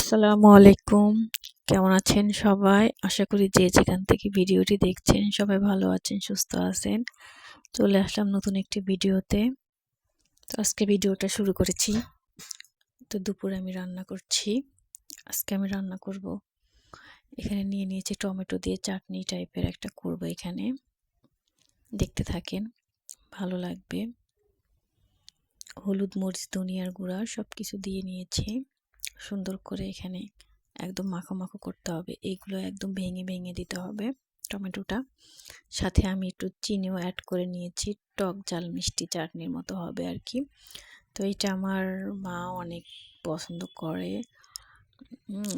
আসসালামু আলাইকুম। কেমন আছেন সবাই? আশা করি যে যেখান থেকে ভিডিওটি দেখছেন সবাই ভালো আছেন, সুস্থ আছেন। চলে আসলাম নতুন একটি ভিডিওতে। তো আজকে ভিডিওটা শুরু করেছি। তো দুপুরে আমি রান্না করছি। আজকে আমি রান্না করব, এখানে নিয়ে নিয়েছি টমেটো দিয়ে চাটনি টাইপের একটা করব এখানে। দেখতে থাকেন, ভালো লাগবে। হলুদ, মরিচ, ধনিয়ার গুঁড়া সবকিছু দিয়ে নিয়েছি। সুন্দর করে এখানে একদম মাখো মাখো করতে হবে। এইগুলো একদম ভেঙে ভেঙে দিতে হবে টমেটোটা। সাথে আমি একটু চিনিও অ্যাড করে নিয়েছি, টক ঝাল মিষ্টি চাটনির মতো হবে আর কি। তো এটা আমার মা অনেক পছন্দ করে,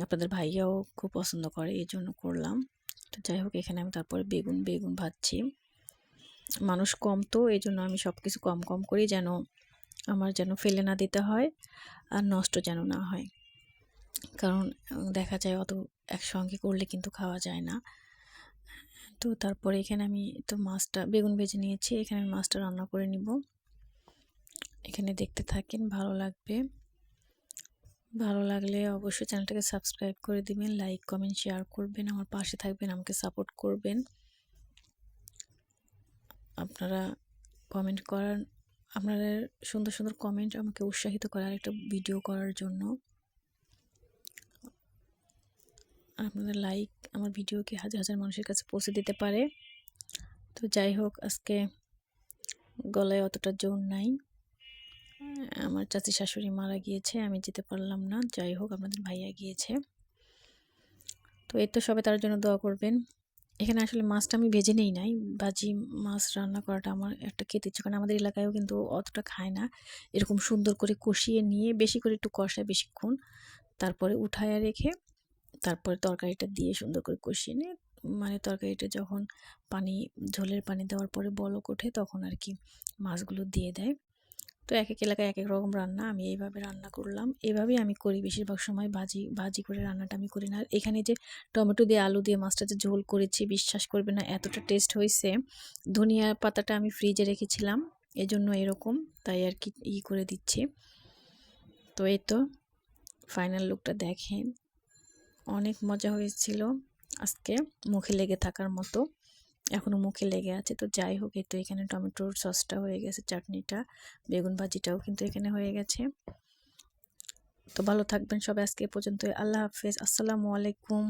আপনাদের ভাইয়াও খুব পছন্দ করে, এই জন্য করলাম। তো যাই হোক, এখানে আমি তারপরে বেগুন ভাজছি। মানুষ কম, তো এই জন্য আমি সব কিছু কম কম করি, যেন আমার ফেলে না দিতে হয় আর নষ্ট যেন না হয়। কারণ দেখা যায় অত একসঙ্গে করলে কিন্তু খাওয়া যায় না। তো তারপরে এখানে আমি তো মাছটা বেগুন ভেজে নিয়েছি, এখানে আমি মাছটা রান্না করে নিব। এখানে দেখতে থাকেন, ভালো লাগবে। ভালো লাগলে অবশ্যই চ্যানেলটাকে সাবস্ক্রাইব করে দিবেন, লাইক কমেন্ট শেয়ার করবেন, আমার পাশে থাকবেন, আমাকে সাপোর্ট করবেন। আপনারা কমেন্ট করার, আপনাদের সুন্দর সুন্দর কমেন্ট আমাকে উৎসাহিত করে আরেকটা ভিডিও করার জন্য। আপনাদের লাইক আমার ভিডিওকে হাজার হাজার মানুষের কাছে পৌঁছে দিতে পারে। তো যাই হোক, আজকে গলায় অতটা জোর নাই। আমার চাচি শাশুড়ি মারা গিয়েছে, আমি যেতে পারলাম না। যাই হোক, আপনাদের ভাইয়া গিয়েছে। তো এই তো সবাই তার জন্য দোয়া করবেন। এখানে আসলে মাছটা আমি ভেজে নেই নাই, ভাজি মাছ রান্না করাটা আমার একটা খেতে ইচ্ছে, কারণ আমাদের এলাকায়ও কিন্তু অতটা খায় না। এরকম সুন্দর করে কষিয়ে নিয়ে বেশি করে একটু কষায় বেশিক্ষণ, তারপরে উঠায় রেখে তারপরে তরকারিটা দিয়ে সুন্দর করে কষিয়ে নিয়ে, মানে তরকারিটা যখন ঝোলের পানি দেওয়ার পরে বলক ওঠে তখন আর কি মাছগুলো দিয়ে দেয়। তো এক এক এলাকায় এক এক রকম রান্না, আমি এইভাবে রান্না করলাম। এভাবেই আমি করি বেশিরভাগ সময়, ভাজি করে রান্নাটা আমি করি না। আর এখানে যে টমেটো দিয়ে আলু দিয়ে মাছটা যে ঝোল করেছি, বিশ্বাস করবে না এতটা টেস্ট হয়েছে। ধনিয়া পাতাটা আমি ফ্রিজে রেখেছিলাম, এজন্য এরকম, তাই আর কি করে দিচ্ছি। তো এই তো ফাইনাল লুকটা দেখেন, অনেক মজা হয়েছিল আজকে, মুখে লেগে থাকার মতো, এখনও মুখে লেগে আছে। তো যাই হোক, এই তো এখানে টমেটোর সসটা হয়ে গেছে, চাটনিটা, বেগুন ভাজিটাও কিন্তু এখানে হয়ে গেছে। তো ভালো থাকবেন সবাই, আজকে এ পর্যন্ত। আল্লাহ হাফেজ, আসসালামু আলাইকুম।